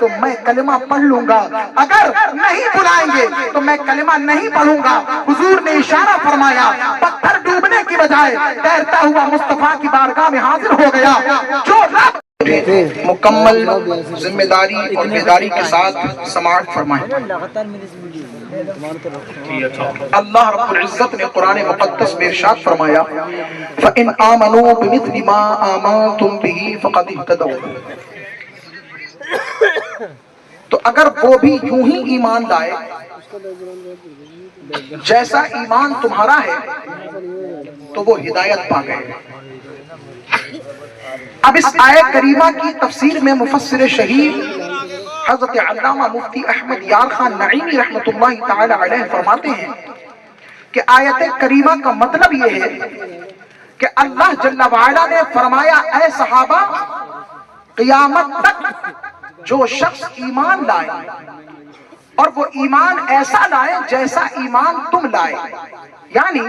تو میں کلمہ پڑھ لوں گا، اگر نہیں بلائیں گے تو میں کلمہ نہیں پڑھوں گا۔ حضور نے اشارہ فرمایا، پتھر ڈوبنے کی بجائے تیرتا ہوا مصطفیٰ کی بارگاہ میں حاضر ہو گیا۔ جو رب مکمل ذمہ داری اور بیداری کے ساتھ سماعت فرمائیں۔ اللہ رب العزت نے قرآن مقدس میں ارشاد فرمایا، فَإِنْ آمَنُوا بِمِثْلِ مَا آمَنْتُمْ بِهِ فَقَدِ اهْتَدَوْا۔ تو اگر وہ بھی یوں ہی ایمان لائے جیسا ایمان تمہارا ہے تو وہ ہدایت پا گئے۔ اب اس آیت کریمہ کی تفسیر میں مفسر شہیر حضرت علامہ مفتی احمد یار خان نعیمی رحمۃ اللہ تعالی علیہ فرماتے ہیں کہ آیت کریمہ کا مطلب یہ ہے کہ اللہ جل وعلا نے فرمایا، اے صحابہ، قیامت تک جو شخص ایمان لائے اور وہ ایمان ایسا لائے جیسا ایمان تم لائے، یعنی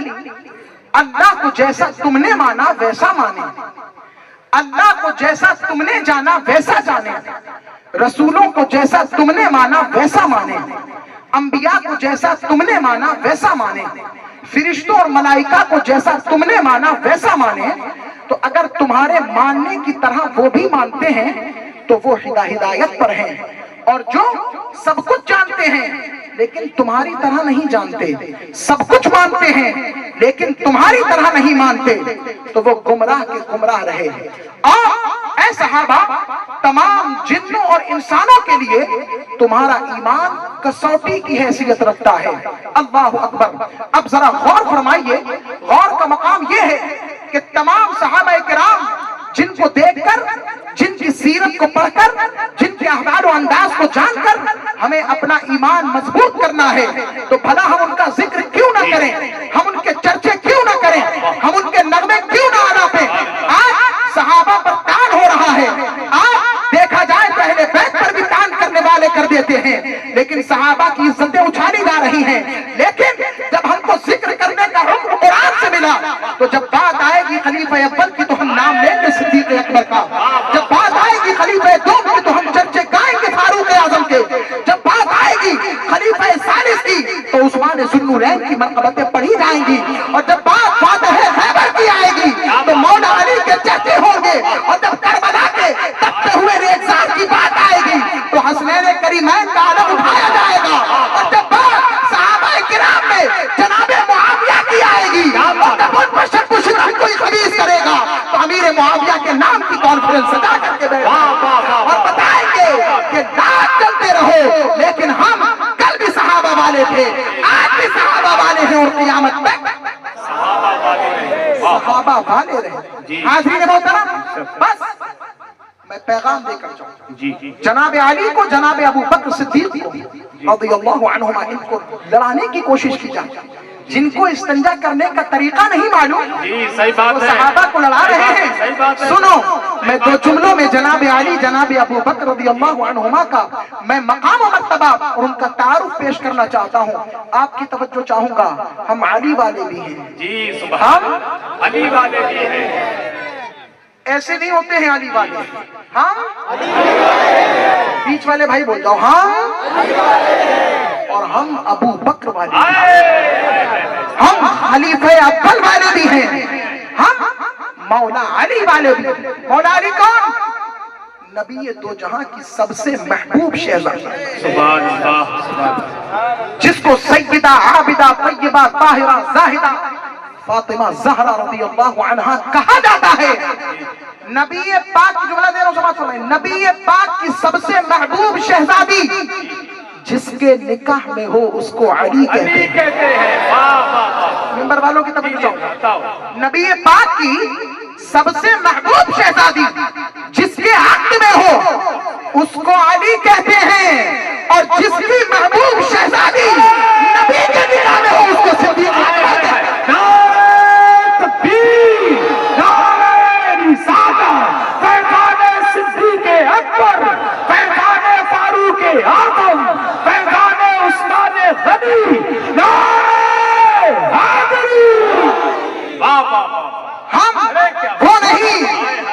اللہ کو جیسا تم نے مانا ویسا مانے، اللہ کو جیسا تم نے جانا ویسا جانے، رسولوں کو جیسا تم نے مانا ویسا مانے، انبیاء کو جیسا تم نے مانا ویسا مانے، فرشتوں اور ملائکہ کو جیسا تم نے مانا ویسا مانے۔ تو اگر تمہارے ماننے کی طرح وہ بھی مانتے ہیں تو وہ ہدایت پر ہیں، اور جو سب کچھ جانتے ہیں لیکن تمہاری طرح نہیں جانتے، سب کچھ مانتے ہیں لیکن تمہاری طرح نہیں مانتے، تو وہ گمراہ کے گمراہ رہے۔ اور اے صحابہ، تمام جنوں اور انسانوں کے لیے تمہارا ایمان کسوٹی کی حیثیت رکھتا ہے۔ اللہ اکبر۔ اب ذرا غور فرمائیے، غور کا مقام یہ ہے کہ تمام صحابہ کرام جن کو دیکھ کر، جن کی سیرت کو پڑھ کر، جن کے احوال و انداز کو جان کر ہمیں اپنا ایمان مضبوط کرنا ہے، تو بھلا ہم ان کا ذکر کیوں نہ کریں، ہم ان کے چرچے کیوں نہ کریں، ہم ان کے نغمے کیوں نہ آلاپیں۔ آج صحابہ پر تان ہو رہا ہے، آج دیکھا جائے پہلے بیت پر بھی تان کرنے والے کر دیتے ہیں، لیکن صحابہ کی عزتیں اچھالی جا رہی ہیں۔ لیکن جب ہم کو ذکر کرنے کا حکم قرآن سے ملا تو جب بات آئے گی خلیفہ اول کی تو ہم نام لیں گے صدیق اکبر کا، جب بات آئے گی خلیفہ دوم کی تو ہم چرچے گائیں گے فاروق اعظم کے، جب بات آئے گی خلیفہ ثالث کی تو عثمان ذو النورین کی منقبتیں پڑھی جائیں گی، اور جب بات فاتح خیبر کی آئے گی تو مولا علی کے چرچے ہوں گے، اور جب کربلا کے تپتے ہوئے ریگزار کی بات آئے گی تو حسنین کریمین کا علم اٹھایا جائے گا، اور جب بات صحابہ کرام میں جناب معاویہ کی آئے گی اور جب ان پر شک و شبہ کوئی خبیث کرے گا تو امیر معاویہ کے نام کی کانفرنس سجا کر کے بیٹھے اور بتائیں گے کہ ناچ چلتے رہو، لیکن ہم کل بھی صحابہ والے تھے، آج بھی صحابہ والے ہیں، اور قیامت تک صحابہ والے رہے۔ حاضرین محترم، بس میں پیغام دے کر جاؤں، جناب علی کو، جناب ابو بکر صدیق کو رضی اللہ عنہما، ان کو لڑانے کی کوشش کی جائے۔ جن کو استنجا کرنے کا طریقہ نہیں معلوم وہ صحابہ کو لڑا رہے ہیں۔ سنو، میں دو جملوں میں جناب علی، جناب ابو بکر رضی اللہ عنہما کا میں مقام و مرتبہ اور ان کا تعارف پیش کرنا چاہتا ہوں۔ آپ کی توجہ چاہوں گا، ہم علی والے بھی ہیں، ہم علی والے بھی ہیں، ایسے نہیں ہوتے ہیں علی والے، ہم بیچ والے بھائی بول جاؤ، اور ہم ابو بکر والے، ہم خلیفہ اول والے بھی ہیں، ہم مولا علی والے بھی ہیں۔ مولا علی کون؟ نبی دو جہاں کی سب سے محبوب شہزادہ، سبحان اللہ، جس کو سیدہ عابدہ طیبہ طاہرہ زاہدہ فاطمہ زہرا رضی اللہ عنہا کہا جاتا ہے۔ نبی پاک کی جملہ دے رہا ہوں، سمجھ سنیں، نبی پاک کی سب سے محبوب شہزادی جس کے نکاح میں ہو اس کو علی کہتے ہیں۔ ممبر والوں کی توجہ، نبی پاک کی سب سے محبوب شہزادی جس کے حق میں ہو اس کو علی کہتے ہیں، اور جس کی محبوب شہزادی نبی کے نکاح میں ہو اس کو صدیق اکبر کہتے ہیں۔ ہم وہ نہیں،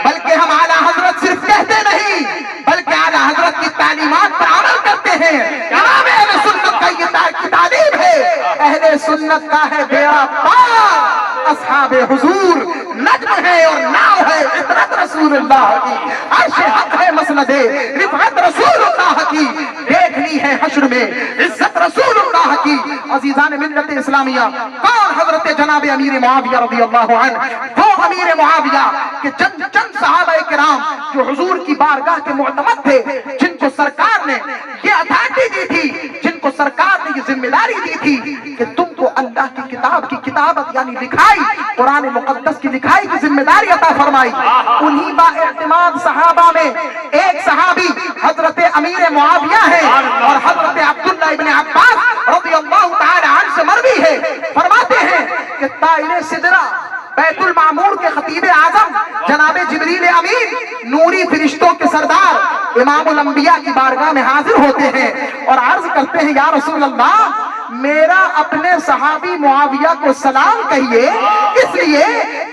بلکہ ہم اعلیٰ حضرت صرف کہتے نہیں، بلکہ اعلیٰ حضرت کی تعلیمات سنت کا ہے بیڑا پار، اصحاب حضور نجم ہے اور ناؤ ہے عطرت رسول اللہ کی، عرش حق ہے مسند رفعت رسول اللہ کی، دیکھ لی ہے حشر میں عزت رسول اللہ کی۔ عزیزان ملت اسلامیہ، کون حضرت جناب امیر معاویہ رضی اللہ عنہ؟ وہ امیر معاویہ کہ چند صحابہ کرام جو حضور کی بارگاہ کے معتمد تھے، جن کو سرکار نے یہ اتھارٹی دی تھی، جن کو سرکار نے یہ ذمہ داری دی تھی کہ تم کو اللہ کی کتاب کی کتابت یعنی لکھائی، قرآن مقدس کی لکھائی کی ذمہ داری عطا فرمائی۔ انہی با اعتماد صحابہ میں ایک صحابی حضرت امیر معاویہ ہے اور حضرت عبداللہ ابن عباس رضی اللہ تعالی عنہ سے مروی ہے، فرماتے ہیں کہ طائر سدرہ بیت المعمور کے خطیب اعظم جناب جبریل امین نوری فرشتوں کے سردار امام الانبیاء کی بارگاہ میں حاضر ہوتے ہیں اور عرض کرتے ہیں یا رسول اللہ میرا اپنے صحابی معاویہ کو سلام کہیے، اس لیے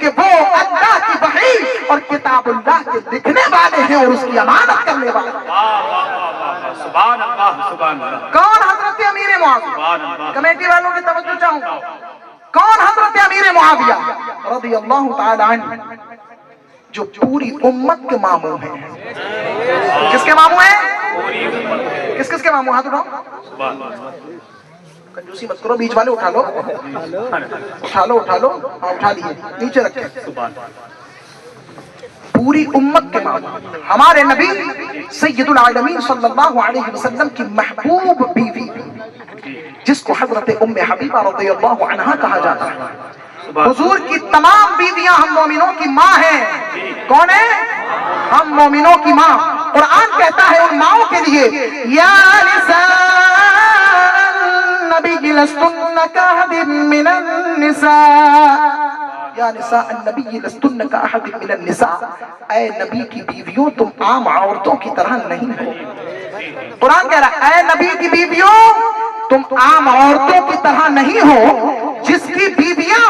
کہ وہ اللہ کی وحی اور کتاب اللہ کے لکھنے والے ہیں اور اس کی امانت کرنے والے ہیں۔ سبحان اللہ سبحان اللہ۔ کون حضرت امیر معاویہ؟ کمیٹی والوں کی توجہ چاہوں گا، کون حضرت امیر معاویہ رضی اللہ تعالی عنہ جو پوری امت کے ماموں ہیں؟ کس کے ماموں ہیں؟ کس کس کے ماموں؟ ہاتھ اٹھاؤ، کنجوسی مت کرو، بیچ والے اٹھا لو، اٹھا لو، اٹھا لو، ہاں اٹھا لیے، نیچے رکھیں۔ پوری امت کے ماموں، ہمارے نبی سید العالمین صلی اللہ علیہ وسلم کی محبوب بیوی جس کو حضرت ام حبیبہ رضی اللہ عنہا کہا جاتا ہے، حضور کی تمام بیویاں ہم مومنوں کی ماں ہیں۔ کون ہے؟ ہم مومنوں کی ماں۔ قرآن کہتا ہے ان ماؤں کے لیے یا نساء النبی لستن کاحد من النساء، یا نساء النبی لستن کاحد من النساء، اے نبی کی بیویوں تم عام عورتوں کی طرح نہیں ہو۔ قرآن کہہ رہا ہے اے نبی کی بیویوں تم عام عورتوں کی طرح نہیں ہو، جس کی بیویاں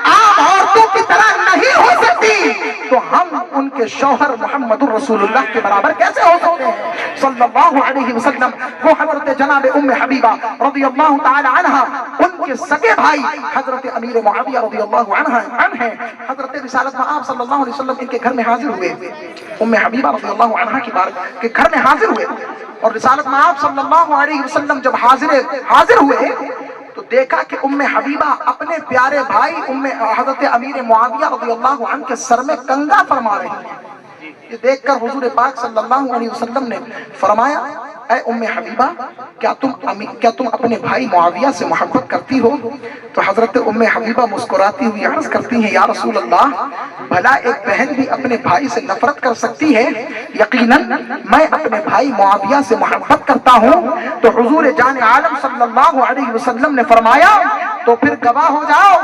عام عورتوں کی طرح نہیں ہو سکتی تو ہم ان کے شوہر محمد الرسول اللہ کے برابر کیسے ہو سکتے ہیں صلی اللہ علیہ وسلم۔ وہ حضرت جناب ام حبیبہ رضی اللہ تعالی عنہا، ان کے سگے بھائی حضرت امیر معاویہ رضی اللہ عنہ ہیں۔ حضرت رسالت میں آپ صلی اللہ علیہ وسلم ان کے گھر میں حاضر ہوئے، ام حبیبہ رضی اللہ عنہا کی بارگاہ کے گھر میں حاضر ہوئے، اور رسالت میں آپ صلی اللہ علیہ وسلم جب حاضر ہوئے تو دیکھا کہ ام حبیبہ اپنے پیارے بھائی حضرت امیر معاویہ رضی اللہ عنہ کے سر میں کنگا فرما رہی ہیں۔ یہ دیکھ کر حضور پاک صلی اللہ علیہ وسلم نے فرمایا اے ام حبیبہ کیا تم اپنے بھائی معاویہ سے محبت کرتی ہو؟ تو حضرت ام حبیبہ مسکراتی ہوئی عرض کرتی ہیں یا رسول اللہ بھلا ایک بہن بھی اپنے بھائی سے نفرت کر سکتی ہے؟ یقیناً میں اپنے بھائی معاویہ سے محبت کرتا ہوں۔ تو حضور جان عالم صلی اللہ علیہ وسلم نے فرمایا تو پھر گواہ ہو جاؤ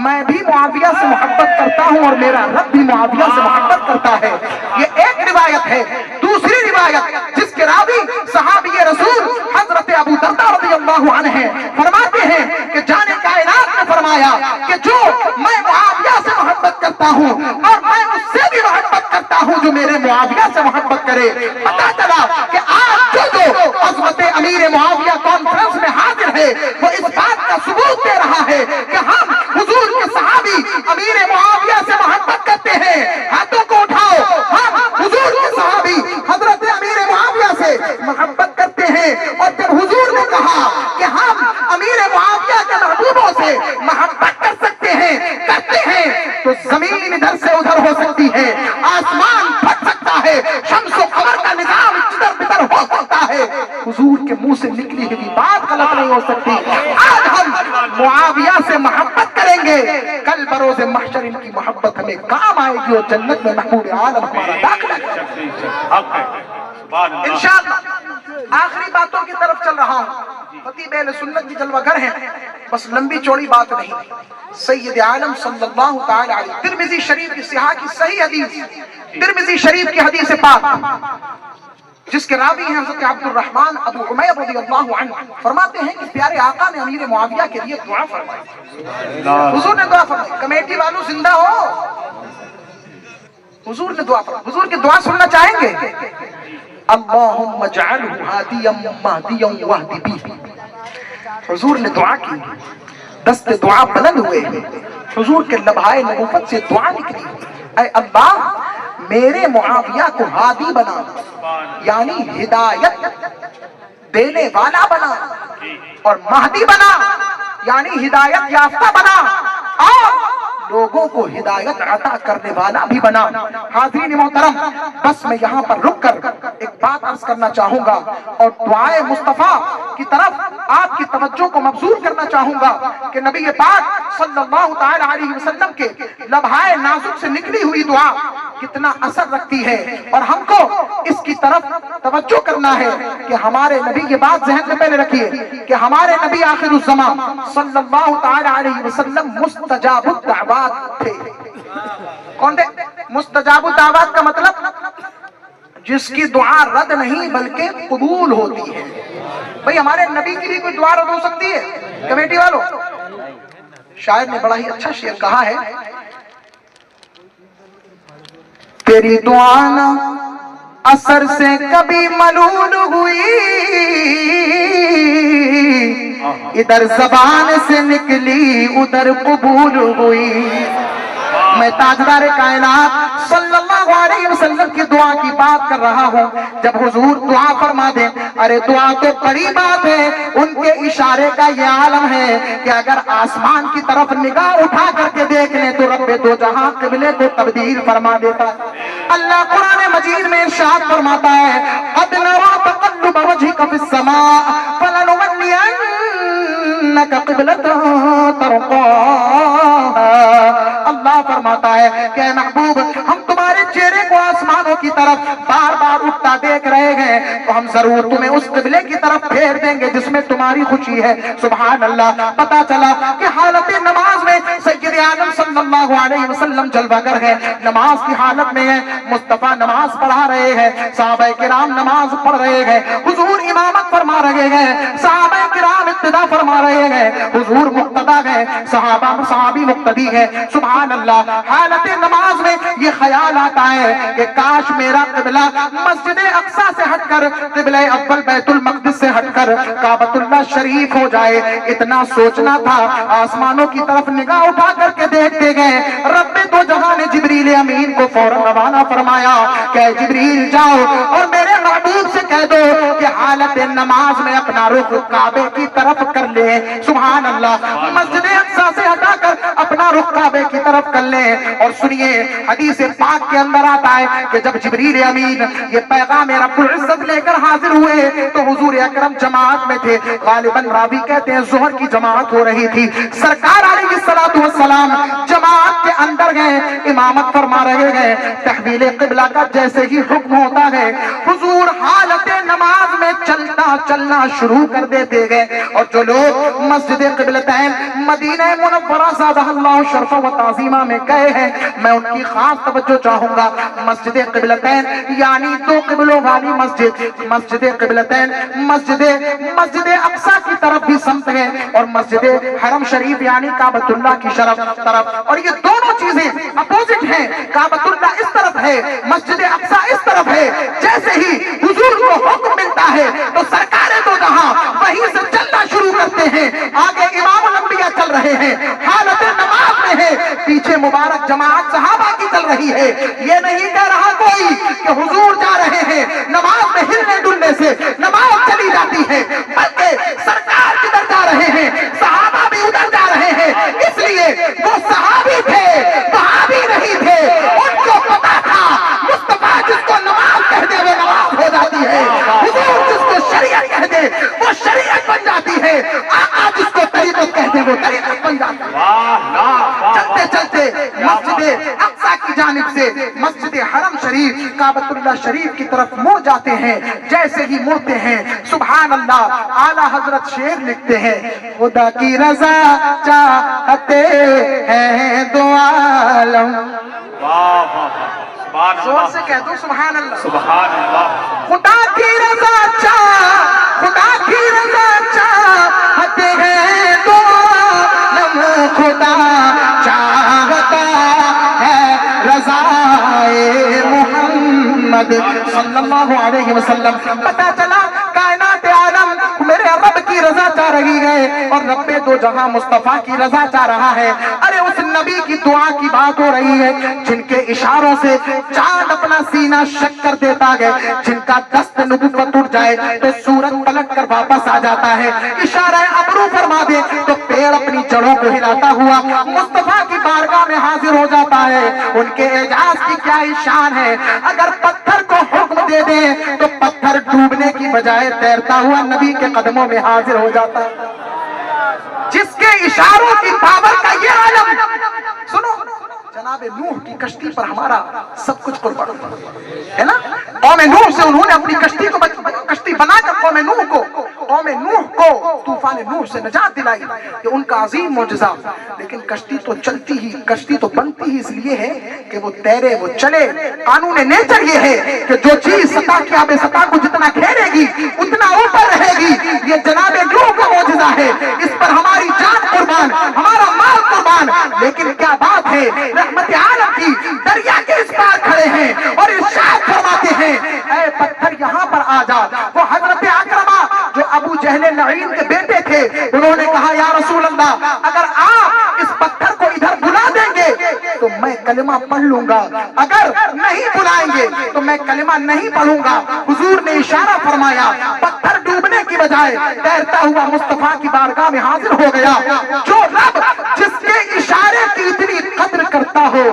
میں بھی معاویہ سے محبت کرتا ہوں اور میرا رب بھی معاویہ سے محبت کرتا ہے۔ یہ ایک روایت ہے۔ دوسری روایت جس کے راوی صحابی رسول حضرت ابو درداء رضی اللہ عنہ ہیں، فرماتے ہیں کہ جان کائنات نے فرمایا کہ جو میں معاویہ سے محبت کرتا ہوں اور میں اس سے بھی محبت کرتا ہوں جو میرے معاویہ سے محبت کرے۔ پتا چلا کہ آج جو عظمت امیر معاویہ کانفرنس میں حاضر ہے وہ اس بات کا ثبوت دے رہا ہے کہ ہم حضور کے صحابی امیر معاویہ سے محبت کرتے ہیں۔ ہاتھوں کو اٹھاؤ، ہم حضور کے صحابی حضرت امیر معاویہ سے محبت کرتے ہیں۔ اور جب حضور نے کہا کہ ہم امیر معاویہ کے محبوبوں سے محبت کر سکتے ہیں، کرتے ہیں، تو زمین ادھر سے ادھر ہو سکتی ہے، آسمان پھٹ سکتا ہے، شمس و قمر کا نظام ادھر بدر ہو سکتا ہے، حضور کے منہ سے نکلی ہوئی بات غلط نہیں ہو سکتی۔ آج ہم معاویہ سے محبت کریں گے، کل بروز محشر ان کی محبت ہمیں کام آئے گی اور جنت میں محبوب عالم ہمارا داخلہ ہے انشاءاللہ۔ آخری باتوں کی طرف چل رہا ہوں، خطیب اہل سنت کی جلوہ گر ہیں، بس لمبی چوڑی بات نہیں۔ سید عالم صلی اللہ تعالی علیہ، ترمذی شریف کی صحاح کی صحیح حدیث، ترمذی شریف کی حدیث پاک جس کے راوی ہیں حضرت عبد الرحمن ابو عمیر رضی اللہ عنہ، فرماتے ہیں کہ پیارے آقا نے امیر معاویہ کے لیے دعا فرمائی۔ حضور نے دعا فرمائی، کمیٹی والوں زندہ ہو، حضور نے دعا فرمائی، حضور کی دعا سننا چاہیں گے؟ اللہم اجعلہ ہادیا مہدیا واہد بہ۔ حضور نے دعا کی دست دعا بلند ہوئے، حضور کے لبہائے نبوت سے دعا نکلی، اے اللہ میرے معاویہ کو ہادی بنا، یعنی ہدایت دینے والا بنا، اور مہدی بنا یعنی ہدایت یافتہ بنا، اور لوگوں کو ہدایت عطا کرنے والا بھی بنا۔ حاضرین محترم، بس میں یہاں پر رک کر ایک بات عرض کرنا چاہوں گا اور دعائے مصطفیٰ کی طرف آپ کی توجہ کو مبذول کرنا چاہوں گا کہ نبی پاک صلی اللہ تعالی علیہ وسلم کے لبہائے نازک سے نکلی ہوئی دعا کتنا اثر رکھتی ہے، اور ہم کو اس کی طرف توجہ کرنا ہے کہ ہمارے نبی، یہ بات ذہن میں پہلے رکھیے کہ ہمارے نبی آخر الزمان صلی اللہ تعالی علیہ وسلم مستجاب الدعوات تھے۔ کون تھے؟ مستجاب الدعوات کا مطلب جس کی دعا رد نہیں بلکہ قبول ہوتی ہے۔ بھئی ہمارے نبی کی بھی کوئی دعا رد ہو سکتی ہے کمیٹی والوں؟ شاعر نے بڑا ہی اچھا شعر کہا ہے، تیری دعا نہ اثر سے کبھی ملول ہوئی، ادھر زبان سے نکلی ادھر قبول ہوئی۔ میں تاجدار کائنات صلی اللہ علیہ وسلم کی دعا کی بات کر رہا ہوں۔ جب حضور دعا فرما دیں، ارے دعا تو بڑی بات ہے، ان کے اشارے کا یہ عالم ہے کہ اگر آسمان کی طرف نگاہ اٹھا کر کے دیکھ لیں تو رب دو جہاں قبلے کو تبدیل فرما دیتا ہے۔ اللہ قرآن مجید میں ارشاد فرماتا ہے، قد نرى تقلب وجهك في السماء فلنولينك قبلة ترضاها۔ اللہ فرماتا ہے کہ اے محبوب، ہم تمہارے چہرے کو آسمانوں کی طرف بار بار اٹھتا دیکھ رہے ہیں، تو ہم ضرور تمہیں اس قبلے کی طرف پھیر دیں گے جس میں تمہاری خوشی ہے۔ سبحان اللہ۔ پتا چلا کہ حالت نماز میں سید عالم صلی اللہ علیہ وسلم جلوہ گر ہے، نماز کی حالت میں ہے، مصطفیٰ نماز پڑھا رہے ہیں، صحابہ کرام نماز پڑھ رہے ہیں، حضور امامت فرما رہے ہیں، صحابہ کرام اقتدا فرما رہے ہیں، حضور مقتدا ہے، صحابی مقتدی ہے۔ سبحان اللہ۔ حالت نماز میں یہ خیال آتا ہے کہ کاش میرا قبلہ مسجد اقصی سے ہٹ کر، قبلہ اول بیت المقدس سے ہٹ کر کعبۃ اللہ شریف ہو جائے۔ اتنا سوچنا تھا، آسمانوں کی طرف نگاہ اٹھا کر کے دیکھتے گئے، رب دو جہاں نے جبریل امین کو فوراً روانہ فرمایا کہ جبریل جاؤ اور میرے محبوب سے کہہ دو کہ حالت نماز میں اپنا رخ کعبے کی طرف کر لیں۔ سبحان اللہ۔ مسجد اقصی سے ہٹا کر اپنا رخ کعبے کی طرف کر لیں۔ اور سنیے، حدیث پاک کے اندر آتا ہے کہ جب جبریل امین یہ پیغام رب العزت لے کر حاضر ہوئے تو حضور اکرم جماعت میں تھے، غالباً راوی کہتے ہیں ظہر کی جماعت ہو رہی تھی۔ سرکار علیہ السلام جماعت کے اندر گئے، امامت فرما رہے ہیں، تحویل قبلہ کا جیسے ہی حکم ہوتا ہے حضور حالت نماز میں چلنا شروع کر دیتے گئے۔ اور جو لوگ مسجد قبلتین مدینہ منورہ زادہ اللہ شرف و تعظیمہ میں گئے ہیں، میں ان کی خاص توجہ چاہوں گا۔ مسجد قبلتین یعنی دو قبلوں والی مسجد قبلتین مسجد اقصی کی طرف بھی سمت ہے، اور مسجد حرم شریف یعنی کعبۃ اللہ کی طرف، اور یہ دونوں چیزیں اپوزٹ ہیں۔ کعبۃ اللہ اس طرف ہے، مسجد اقصی اس طرف ہے۔ جیسے ہی حضور کو حکم ملتا ہے تو سرکار دو جہاں وہیں سے چلنا شروع کرتے ہیں۔ آگے امام الانبیاء چل رہے ہیں، حالت نماز میں ہے، پیچھے مبارک جماعت صحابہ کی چل رہی ہے۔ یہ نہیں کہہ رہا کوئی کہ حضور جا رہے ہیں، نماز میں ہلنے ڈلنے سے نماز چلی جاتی ہے، بلکہ سرکار کدھر جا رہے ہیں، صحابہ بھی ادھر جا رہے ہیں۔ اس لیے وہ صحابی تھے، وہابی نہیں تھے، ان کو پتا تھا مصطفیٰ جس کو نماز کہہ دے وہ نماز ہو جاتی ہے، حضور جس کو شریعت کہہ دے وہ شریعت بن جاتی ہے، آقا جس کو طریقت کہہ دے وہ طریقت بن جاتی ہے۔ چلتے چلتے مسجد اقصی کی جانب سے مسجد حرم شریف کعبۃ اللہ شریف کی طرف مڑ جاتے ہیں۔ جیسے ہی مڑتے ہیں، سبحان اللہ، اعلیٰ حضرت شعر لکھتے ہیں، خدا کی رضا چاہتے ہیں دو عالم۔ زور سے کہہ دو سبحان اللہ۔ سبحان اللہ۔ خدا کی رضا چاہتے ہیں دو عالم، خدا چاہتا ہے رضائے محمد صلی اللہ علیہ وسلم۔ پتا چلا کائنات عالم میرے رب کی رضا جا رہی ہے اور رب دو جہاں مصطفیٰ کی رضا چاہ رہا ہے. ارے اس نبی کی دعا کی بات ہو رہی ہے جن کے اشاروں سے چاند اپنا سینہ شک کر دیتا ہے, جن کا دست نبوت اٹھ جائے تو سورج پلٹ کر واپس آ جاتا ہے, اشارہ ابرو فرما دے تو پیڑ اپنی جڑوں کو ہلاتا ہوا مصطفیٰ کی بارگاہ میں حاضر ہو جاتا ہے. ان کے اعجاز کی کیا شان ہے, اگر پتھر کو حکم دے دیں تو پتھر ڈوبنے کی بجائے تیرتا ہوا نبی کے قدموں میں حاضر ہو جاتا ہے. جس کے اشاروں کی پاور کا یہ عالم, سنو جناب نوح کی کشتی پر ہمارا سب کچھ قربان ہے نا. قوم نوح سے انہوں نے اپنی کشتی بنا کر قوم نوح کو طوفان نوح سے نجات دلائی, کہ ان کا عظیم معجزہ. لیکن کشتی تو چلتی ہی, کشتی تو بنتی ہی اس لیے ہے کہ وہ تیرے, وہ چلے. قانون نیچر یہ ہے کہ جو چیز سطح کی آب سطح کو جتنا گھیرے گی اتنا اوپر رہے گی. یہ جناب نوح کا معجزہ ہے, اس پر ہماری جان قربان, ہمارا مال قربان. لیکن کیا بات ہے, رحمت عالم کی دریا کے اس پار کھڑے ہیں اور ارشاد فرماتے ہیں اے پتھر یہاں پر آ جا. وہ حضرت اکرمہ جو ابو جہل لعین کے بیٹے تھے, انہوں نے کہا یا رسول اللہ اگر آپ اس پتھر کو ادھر بلا دیں گے تو میں کلمہ پڑھ لوں گا, اگر نہیں بلائیں گے تو میں کلمہ نہیں پڑھوں گا. حضور نے اشارہ فرمایا, پتھر ڈوبنے کی بجائے تیرتا ہوا مصطفیٰ کی بارگاہ میں حاضر ہو گیا. جو رب جس کے اشارے کی اتنی قدر کرتا ہو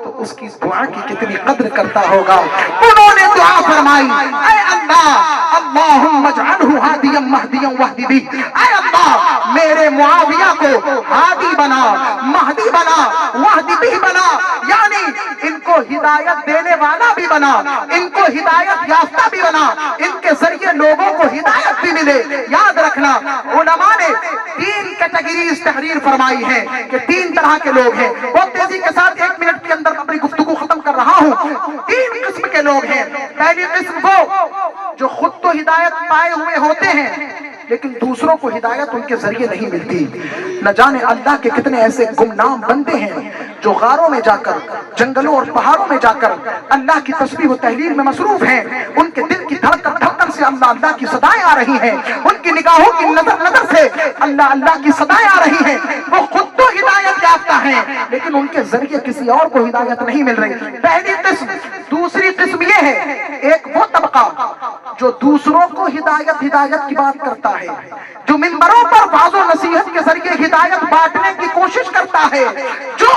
تو اس کی دعا کی کتنی قدر کرتا ہوگا. انہوں نے دعا فرمائی, اے اللہ اللہم اجعلہ ہادیا مہدیا واہد بہ, اے اللہ میرے معاویہ کو ہادی بنا, مہدی بنا, واہد بہ بنا, یعنی ان کو ہدایت دینے والا بھی بنا, ان کو ہدایت یافتہ بھی بنا, ان کے ذریعے لوگوں کو ہدایت بھی ملے. یاد رکھنا علماء نے 3 کیٹیگریز تحریر فرمائی ہے کہ 3 طرح کے لوگ ہیں. بہت تیزی کے ساتھ 1 منٹ کے اندر اپنی گفتگو ختم کر رہا ہوں. 3 قسم کے لوگ ہیں. پہلی قسم وہ جو خود تو ہدایت پائے ہوئے ہوتے ہیں لیکن دوسروں کو ہدایت ان کے ذریعے نہیں ملتی. نہ جانے اللہ کے کتنے ایسے گمنام بندے ہیں جو غاروں میں جا کر, جنگلوں اور پہاڑوں میں جا کر اللہ کی تسبیح و تحلیل میں مصروف ہیں. ان کے دل کی دھڑکن سے اللہ اللہ کی صدائیں آ رہی ہیں, ان کی نگاہوں کی نظر سے اللہ اللہ کی صدائیں آ رہی ہیں. وہ خود تو ہدایت یافتہ ہیں لیکن ان کے ذریعے کسی اور کو ہدایت نہیں مل رہی. پہلی قسم. دوسری قسم یہ ہے, ایک وہ طبقہ جو دوسروں کو ہدایت کی بات کرتا ہے, جو منبروں پر واعظ و نصیحت کے ذریعے ہدایت بانٹنے کی کوشش کرتا ہے, جو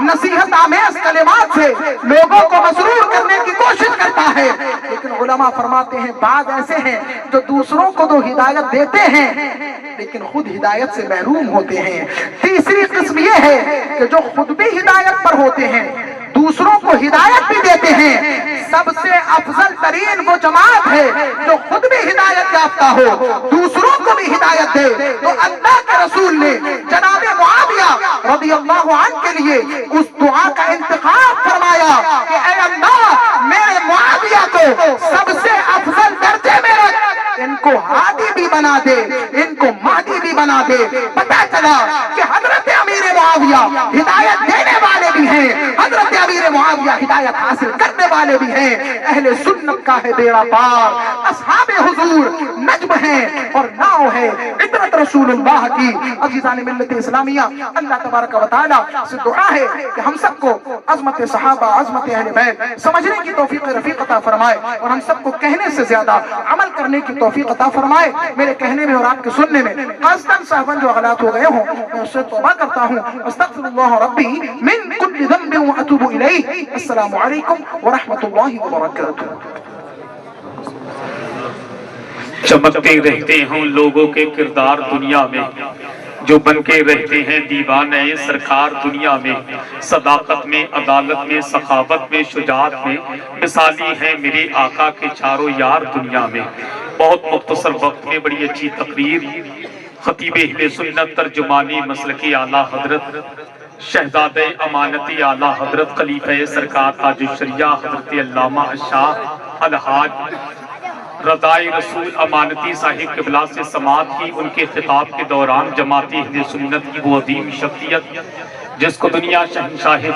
نصیحت آمیز کلمات سے لوگوں کو مسرور کرنے کی کوشش کرتا ہے. لیکن علماء فرماتے ہیں بعض ایسے ہیں جو دوسروں کو تو ہدایت دیتے ہیں لیکن خود ہدایت سے محروم ہوتے ہیں. تیسری قسم یہ ہے کہ جو خود بھی ہدایت پر ہوتے ہیں, دوسروں کو ہدایت بھی دیتے ہیں. سب سے افضل ترین وہ جماعت ہے جو خود بھی ہدایت یافتہ ہو, دوسروں کو بھی ہدایت دے. تو اللہ کے رسول نے جناب معاویہ رضی اللہ عنہ کے لیے اس دعا کا انتخاب فرمایا کہ اے اللہ میرے معاویہ کو سب سے افضل درجے میں رکھ, ان کو ہادی بھی بنا دے, ان کو مہدی بھی بنا دے. پتہ چلا کہ حضرت امیر معاویہ ہدایت دینے والے بھی ہیں, حضرت امیر معاویہ ہدایت حاصل کرنے والے بھی ہیں. اہل سنت کا ہے بیڑا پار, اصحاب حضور نجم ہیں اور ناؤ ہے عبرت رسول اللہ کی. عزیزان ملت اسلامیہ, اللہ تبارک و تعالی سے دعا ہے کہ ہم سب کو عظمت صحابہ, عظمت اہل بیت سمجھنے کی توفیق رفیق عطا فرمائے اور ہم سب کو کہنے سے زیادہ عمل کرنے کی توفیق عطا فرمائے. میرے کہنے میں اور آپ کے سننے میں قصداً سہواً جو غلط ہو گئے ہوں میں اس سے توبہ کرتا ہوں. استغفر اللہ ربی من کل ذنب واتوب الیہ. السلام علیکم ورحمۃ اللہ وبرکاتہ. چمکتے رہتے ہیں لوگوں کے کردار دنیا میں, جو بن کے رہتے ہیں دیوانے سرکار دنیا میں. صداقت میں, عدالت میں, سخاوت میں, شجاعت میں مثالی ہیں میرے آقا کے چاروں یار دنیا میں. بہت مختصر وقت میں بڑی اچھی تقریر خطیب اہل سنت ترجمانی مسلکی اعلیٰ حضرت شہزادہ امانتی اعلیٰ حضرت خلیفہ سرکار تاج الشریعہ حضرت علامہ شاہ الحاج رضائے رسول امانتی صاحب قبلہ سے سماعت کی. ان کے خطاب کے دوران جماعتی اہل سنت کی وہ عظیم شخصیت جس کو دنیا شہنشاہ